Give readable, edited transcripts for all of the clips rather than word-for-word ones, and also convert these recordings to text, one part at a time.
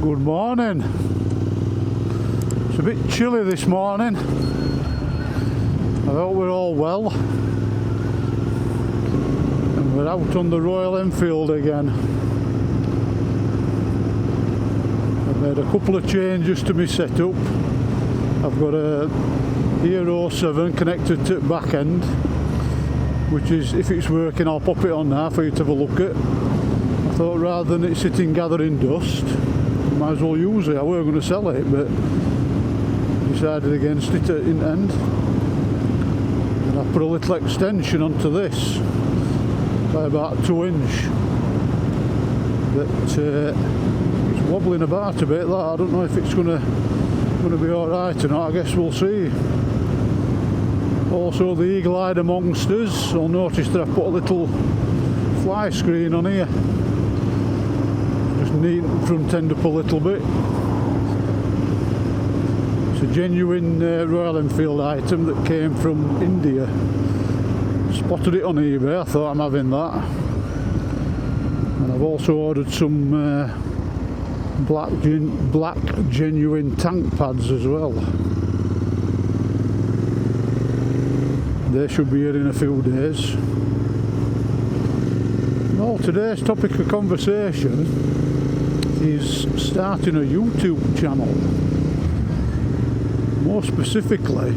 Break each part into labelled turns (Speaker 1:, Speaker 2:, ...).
Speaker 1: Good morning. It's a bit chilly this morning. I hope we're all well. And we're out on the Royal Enfield again. I've made a couple of changes to my setup. I've got a Hero 7 connected to the back end, which is, if it's working, I'll pop it on now for you to have a look at. I thought rather than it sitting gathering dust, might as well use it. I were going to sell it, but decided against it in the end. And I put a little extension onto this by about 2 inch. But it's wobbling about a bit. That I don't know if it's going to be all right or not. I guess we'll see. Also, the eagle-eyed amongst us will notice that I've put a little fly screen on here. Neaten the front end up a little bit. It's a genuine Royal Enfield item that came from India. Spotted it on eBay, I thought I'm having that. And I've also ordered some black genuine tank pads as well. They should be here in a few days. Well, today's topic of conversation is starting a YouTube channel. More specifically,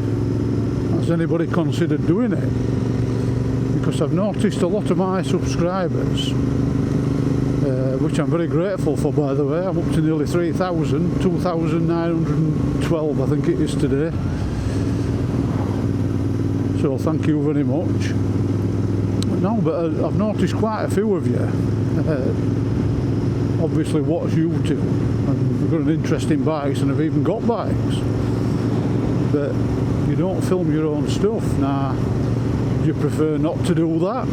Speaker 1: has anybody considered doing it? Because I've noticed a lot of my subscribers, which I'm very grateful for, by the way. I'm up to nearly 3,000, 2,912 I think it is today. So thank you very much. No, but I've noticed quite a few of you obviously watch YouTube and we've got an interest in bikes and have even got bikes, but you don't film your own stuff. Now, do you prefer not to do that?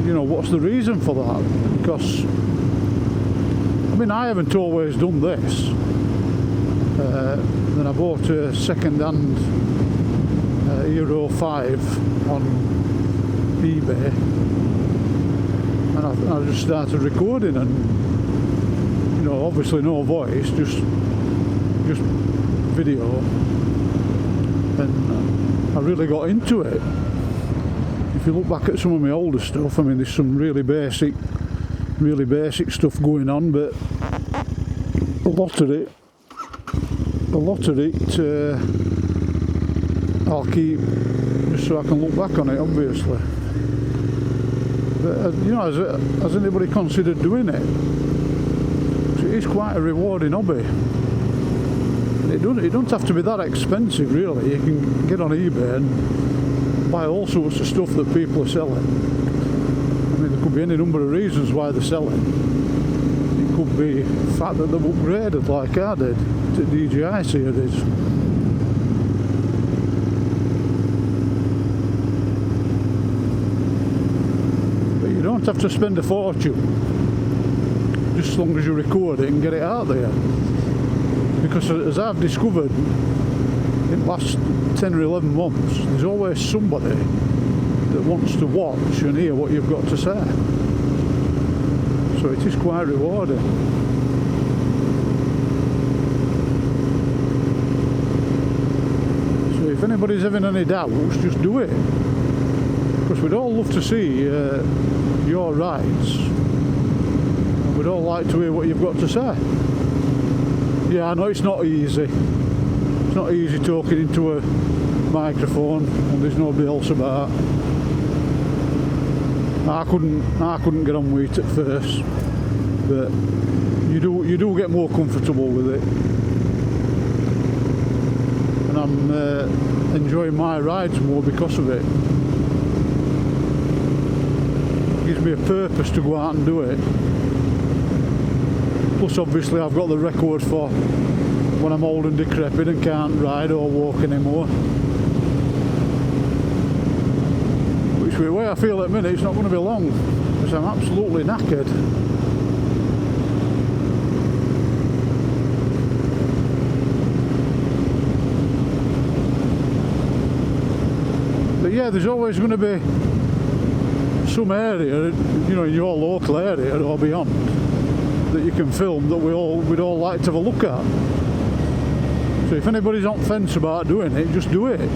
Speaker 1: You know, what's the reason for that? Because I mean, I haven't always done this. Then I bought a second-hand Hero 5 on eBay. And I just started recording, and you know, obviously no voice, just video, and I really got into it. If you look back at some of my older stuff, I mean, there's some really basic stuff going on, but a lot of it I'll keep just so I can look back on it, obviously. But, you know, has anybody considered doing it? It is quite a rewarding hobby. It don't have to be that expensive, really. You can get on eBay and buy all sorts of stuff that people are selling. I mean, there could be any number of reasons why they're selling. It could be the fact that they've upgraded, like I did, to DJI series. You don't have to spend a fortune, just as long as you record it and get it out there. Because as I've discovered in the last 10 or 11 months, there's always somebody that wants to watch and hear what you've got to say. So it is quite rewarding. So if anybody's having any doubts, just do it. Because we'd all love to see your rides, and we'd all like to hear what you've got to say. Yeah, I know it's not easy. It's not easy talking into a microphone when there's nobody else about. I couldn't get on with it at first, but you do get more comfortable with it, and I'm enjoying my rides more because of it. Gives me a purpose to go out and do it. Plus, obviously, I've got the record for when I'm old and decrepit and can't ride or walk anymore. Which, the way I feel at the minute, it's not going to be long, because I'm absolutely knackered. But yeah, there's always going to be some area, you know, in your local area or beyond, that you can film that we'd all like to have a look at. So if anybody's on fence about doing it, just do it.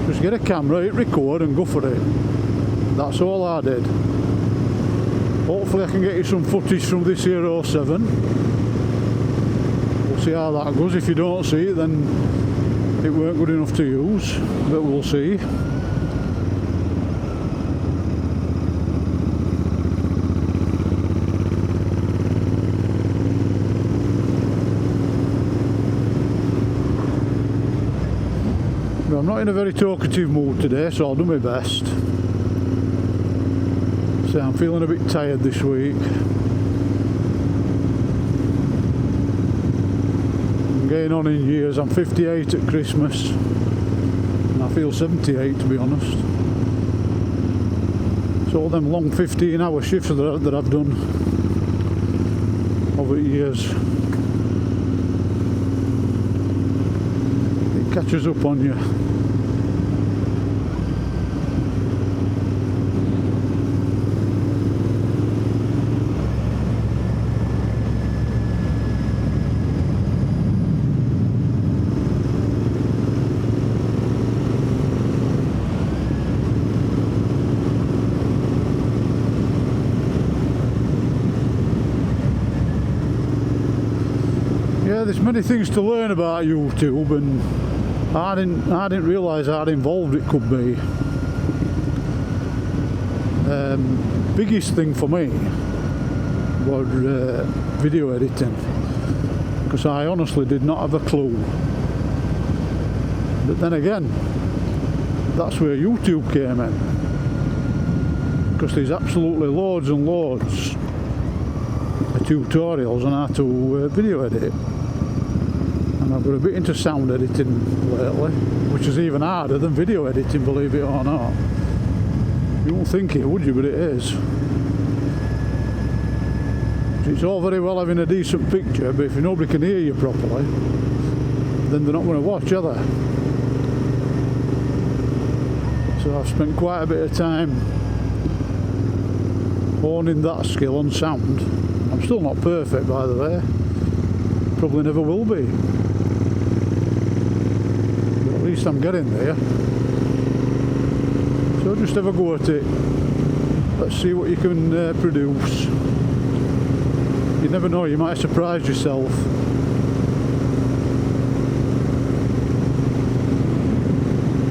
Speaker 1: Just get a camera, hit record and go for it. That's all I did. Hopefully I can get you some footage from this here 07. We'll see how that goes. If you don't see it, then it weren't good enough to use, but we'll see. But I'm not in a very talkative mood today, so I'll do my best. So I'm feeling a bit tired this week. I'm getting on in years. I'm 58 at Christmas, and I feel 78 to be honest. So all them long 15-hour shifts that I've done over the years, it catches up on you. Yeah, there's many things to learn about YouTube, and I didn't realise how involved it could be. Biggest thing for me was video editing, because I honestly did not have a clue. But then again, that's where YouTube came in, because there's absolutely loads and loads of tutorials on how to video edit. And I've got a bit into sound editing lately, which is even harder than video editing, believe it or not. You wouldn't think it, would you? But it is. It's all very well having a decent picture, but if nobody can hear you properly, then they're not going to watch, are they? So I've spent quite a bit of time honing that skill on sound. I'm still not perfect, by the way. Probably never will be. But at least I'm getting there. So just have a go at it. Let's see what you can produce. You never know, you might surprise yourself.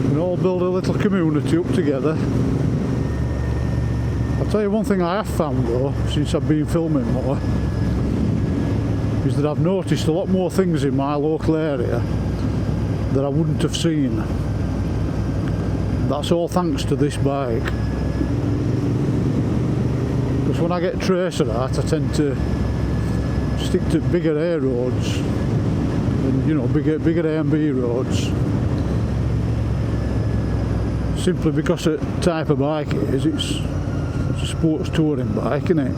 Speaker 1: We can all build a little community up together. I'll tell you one thing I have found though, since I've been filming more, is that I've noticed a lot more things in my local area that I wouldn't have seen. That's all thanks to this bike. Because when I get tracer out, I tend to stick to bigger A roads and, you know, bigger A and B roads. Simply because the type of bike it is, it's a sports touring bike, isn't it?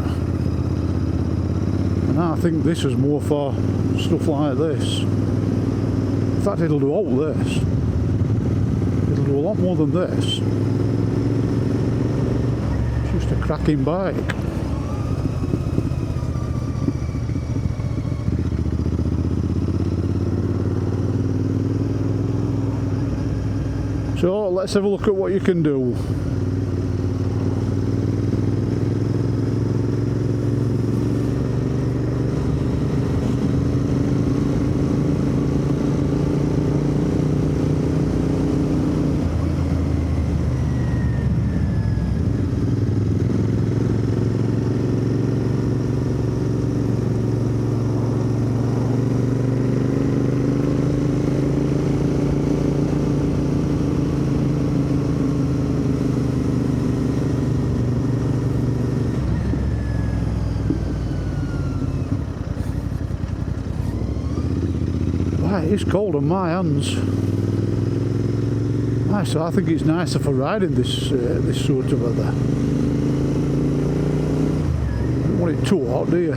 Speaker 1: And I think this is more for stuff like this. In fact, it'll do all this. It'll do a lot more than this. It's just a cracking bike. So let's have a look at what you can do. It's cold on my hands. So I think it's nicer for riding this sort of weather. You don't want it too hot, do you?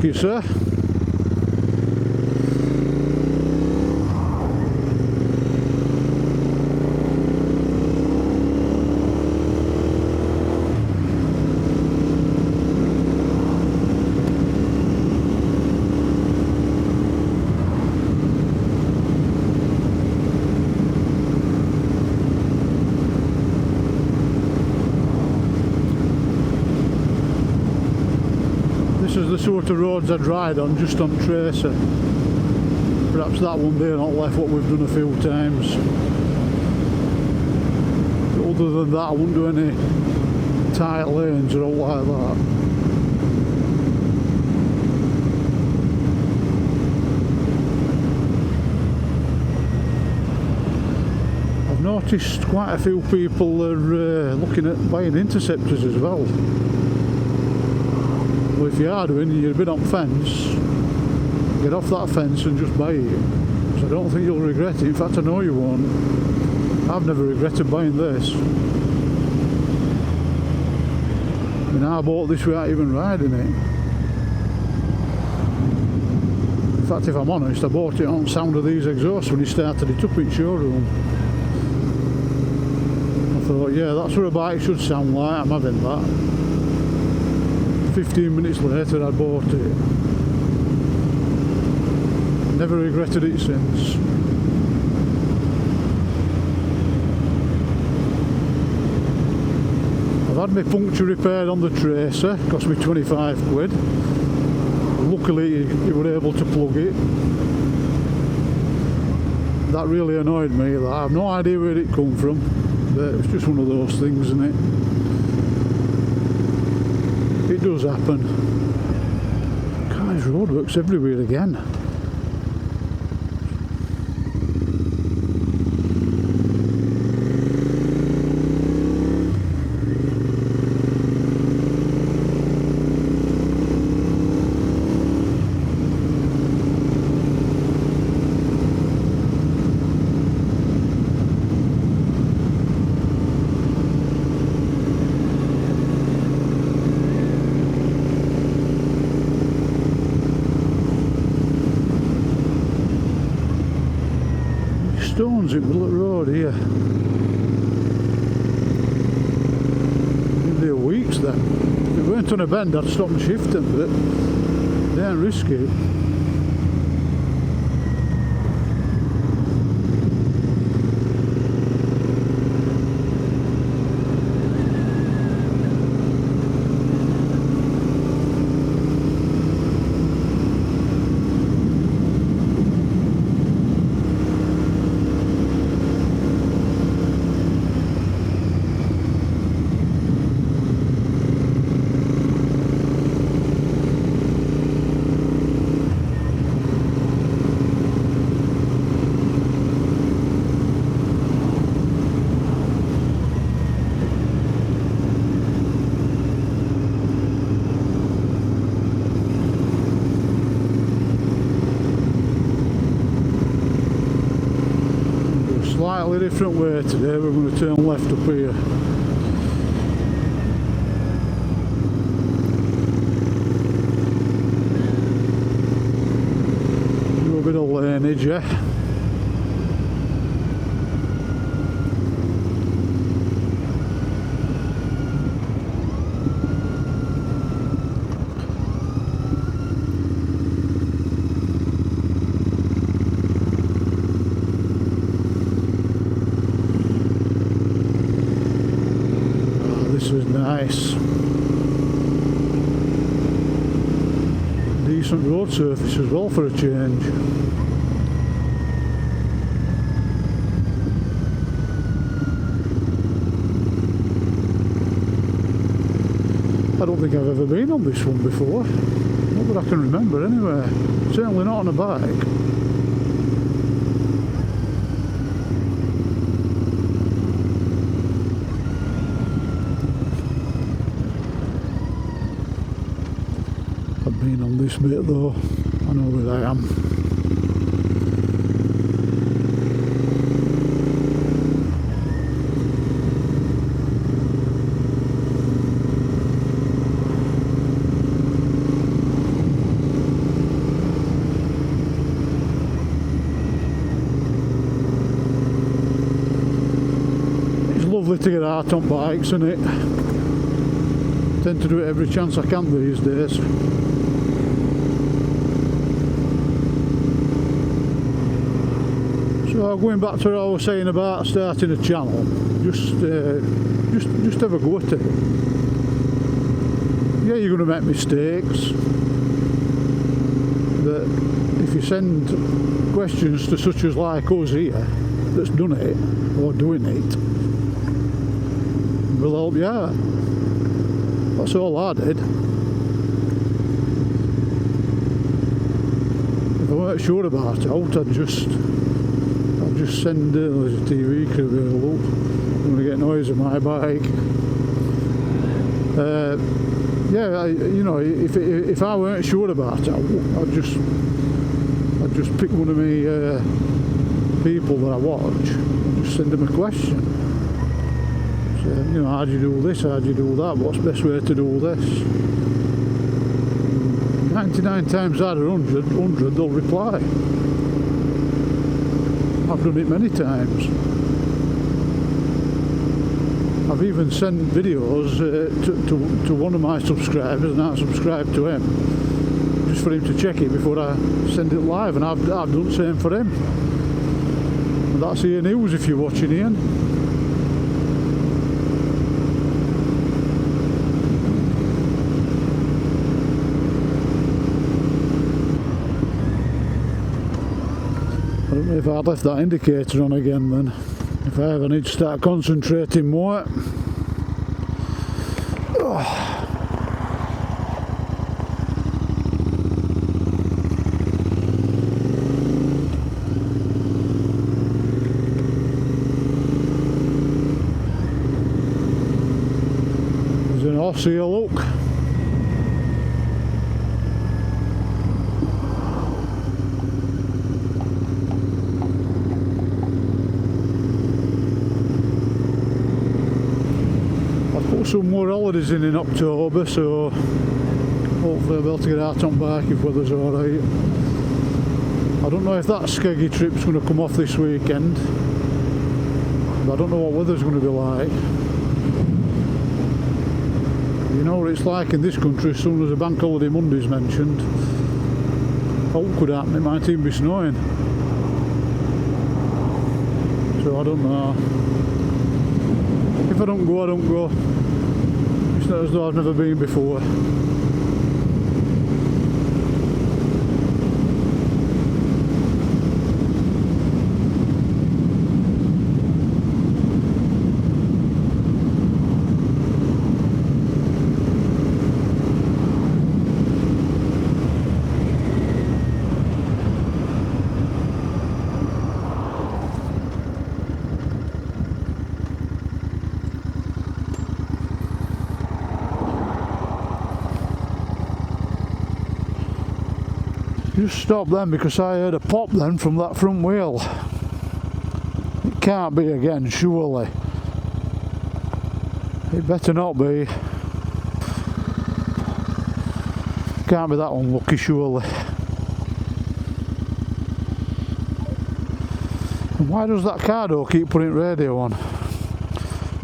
Speaker 1: Thank you, sir. This is the sort of roads I'd ride on, just on tracer. Perhaps that one there, not left, what we've done a few times. But other than that, I wouldn't do any tight lanes or all like that. I've noticed quite a few people are looking at buying Interceptors as well. Well, if you are doing, you're a bit on fence, get off that fence and just buy it. So I don't think you'll regret it. In fact, I know you won't. I've never regretted buying this. I mean, I bought this without even riding it. In fact, if I'm honest, I bought it on sound of these exhausts when he started it up in showroom. I thought, yeah, that's what a bike should sound like, I'm having that. 15 minutes later I bought it. Never regretted it since. I've had my puncture repaired on the tracer, cost me 25 quid. Luckily you were able to plug it. That really annoyed me, that I have no idea where it come from, but it's just one of those things, isn't it? It does happen. Guys, roadworks everywhere again. Stones in Bullet Road here. Been there weeks then. If it weren't on a bend I'd stop and shift them, but they ain't risky. Slightly different way today, we're going to turn left up here. Do a bit of laneage, yeah. This was nice. Decent road surface as well for a change. I don't think I've ever been on this one before. Not that I can remember anyway. Certainly not on a bike. Been on this bit though, I know where I am. lovely to get out on bikes, isn't it? Tend to do it every chance I can these days. So going back to what I was saying about starting a channel, just have a go at it. Yeah, you're going to make mistakes, but if you send questions to such as like us here that's done it or doing it, we'll help you out. That's all I did. If I weren't sure about it, I'd just send there's a TV crew available. I'm going to get noise of my bike. Yeah, you know, if I weren't sure about it, I'd just pick one of me people that I watch and just send them a question. So, you know, how do you do this? How do you do that? What's the best way to do this? 99 times out of 100 they'll reply. I've done it many times. I've even sent videos to one of my subscribers, and I subscribe to him, just for him to check it before I send it live, and I've done the same for him. And that's Ian News if you're watching, Ian. I don't know if I'd left that indicator on again then. If I ever need to start concentrating more. Oh. There's an horse here, look. Some more holidays in October, so hopefully I'll be able to get out on bike if weather's alright. I don't know if that skeggy trip's going to come off this weekend, but I don't know what weather's going to be like. You know what it's like in this country, as soon as a bank holiday Monday's mentioned, all could happen, it might even be snowing. So I don't know. If I don't go, I don't go. It's not as though I've never been before. Just stop then because I heard a pop then from that front wheel. It can't be again, surely. It better not be. Can't be that unlucky, surely. And why does that car door keep putting radio on?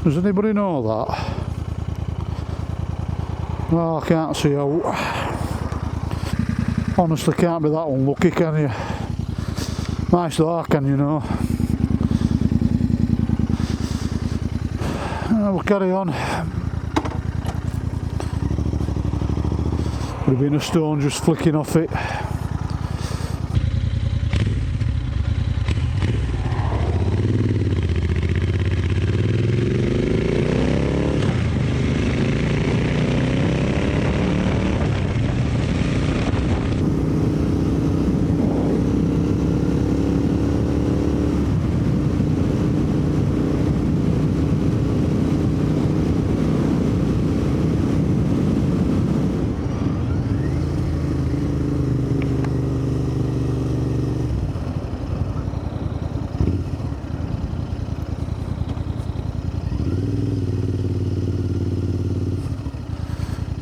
Speaker 1: Does anybody know that? Oh, I can't see out. Honestly, can't be that unlucky, can you? Nice though, can you know? We'll carry on. Would have been a stone just flicking off it.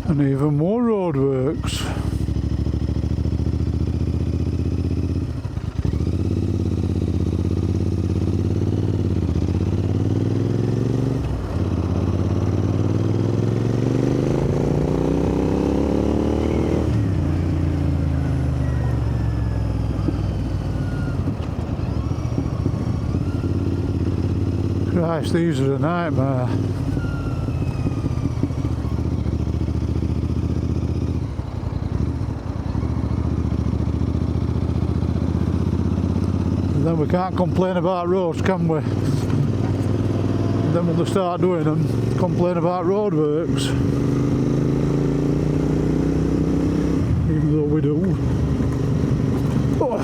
Speaker 1: And even more roadworks. Christ, these are a nightmare. And then we can't complain about roads, can we? And then when they start doing them, complain about roadworks. Even though we do. Oh,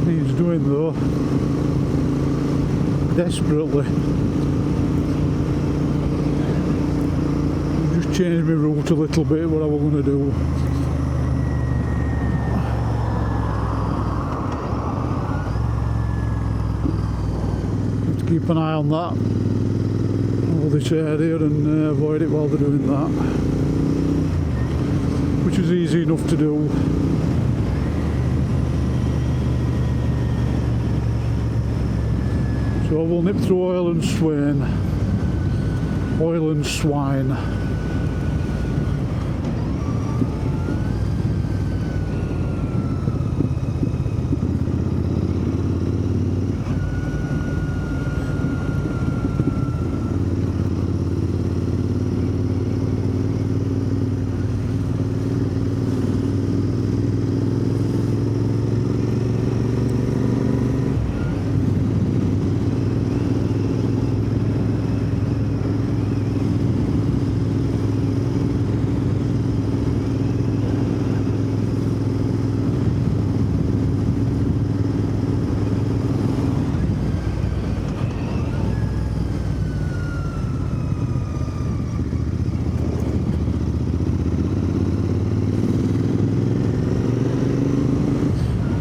Speaker 1: needs doing though. Desperately. Just change my route a little bit, what I was going to do. Let's keep an eye on that, all this area, and avoid it while they're doing that, which is easy enough to do. So we'll nip through Oil and Swine. Oil and Swine.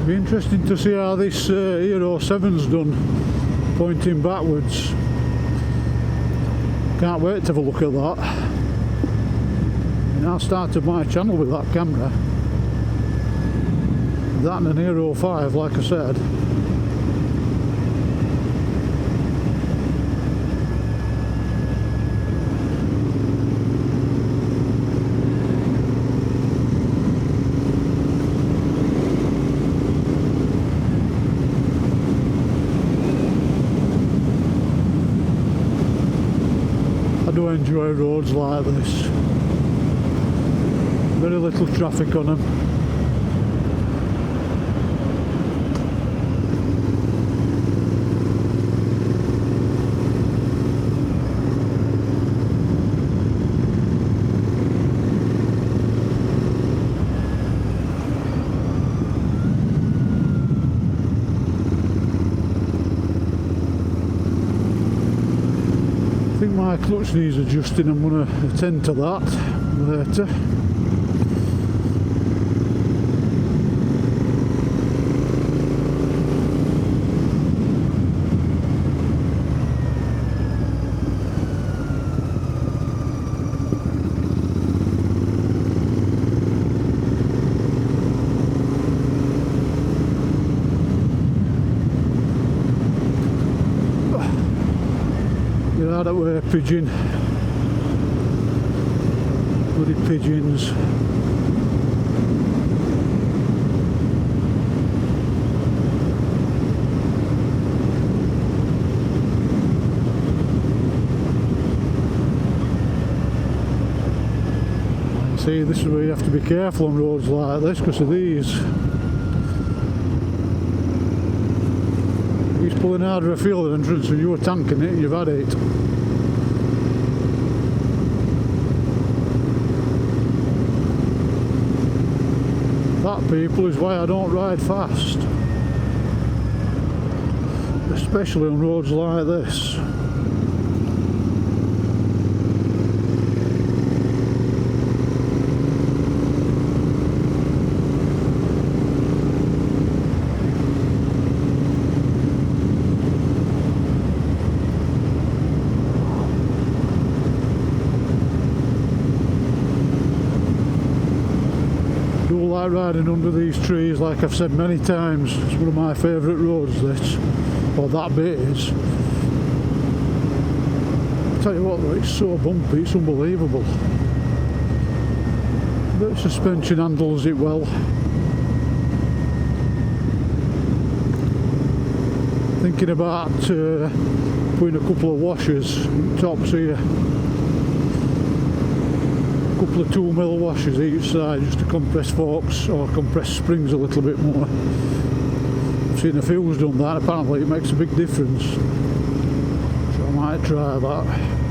Speaker 1: Be interesting to see how this Euro 7's done, pointing backwards. Can't wait to have a look at that. And I started my channel with that camera. That and an Euro 5, like I said. I do enjoy roads like this. Very little traffic on them. I think my clutch needs adjusting. I'm going to attend to that later. Get out of the way, pigeon. Bloody pigeons. See, this is where you have to be careful on roads like this because of these. He's pulling out of a field entrance and you were tanking it, you've had it. That, people, is why I don't ride fast. Especially on roads like this. Like riding under these trees, like I've said many times. It's one of my favourite roads, this, or that bit is. I tell you what though, it's so bumpy, it's unbelievable. The suspension handles it well. Thinking about put in a couple of washers tops here, a couple of 2mm washers each side just to compress forks or compress springs a little bit more. I've seen a few who's done that, apparently it makes a big difference, so I might try that.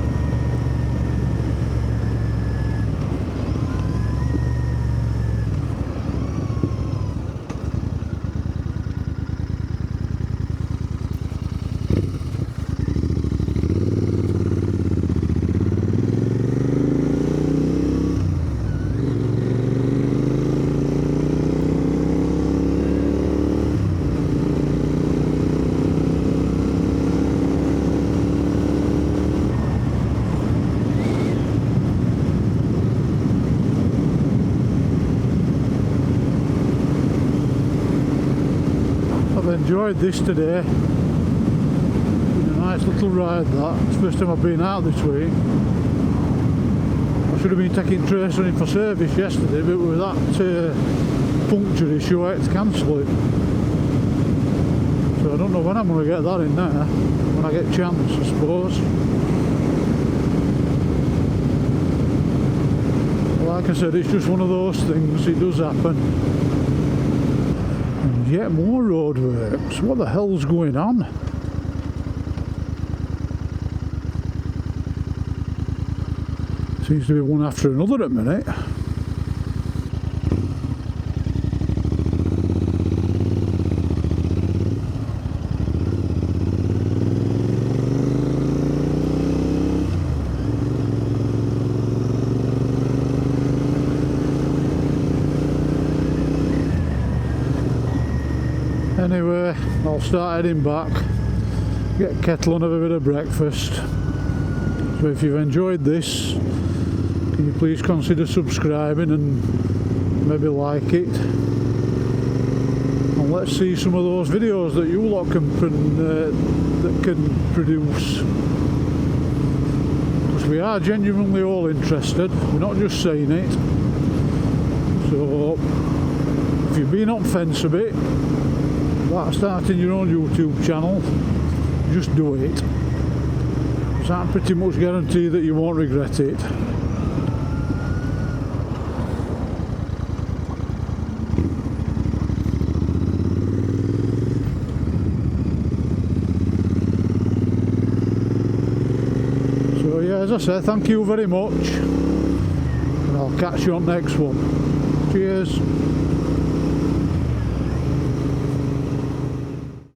Speaker 1: I've enjoyed this today. Been a nice little ride that. It's the first time I've been out this week. I should have been taking Tracer in for service yesterday, but with that puncture issue I had to cancel it. So I don't know when I'm going to get that in there, when I get a chance I suppose. Like I said, it's just one of those things, it does happen. And yet more roadworks. What the hell's going on? Seems to be one after another at the minute. Anyway, I'll start heading back, get kettle and have a bit of breakfast. So if you've enjoyed this, can you please consider subscribing and maybe like it? And let's see some of those videos that you lot can produce. Because we are genuinely all interested, we're not just saying it. So if you've been on fence a bit about starting your own YouTube channel, just do it. Because I pretty much guarantee that you won't regret it. So yeah, as I said, thank you very much, and I'll catch you on next one. Cheers.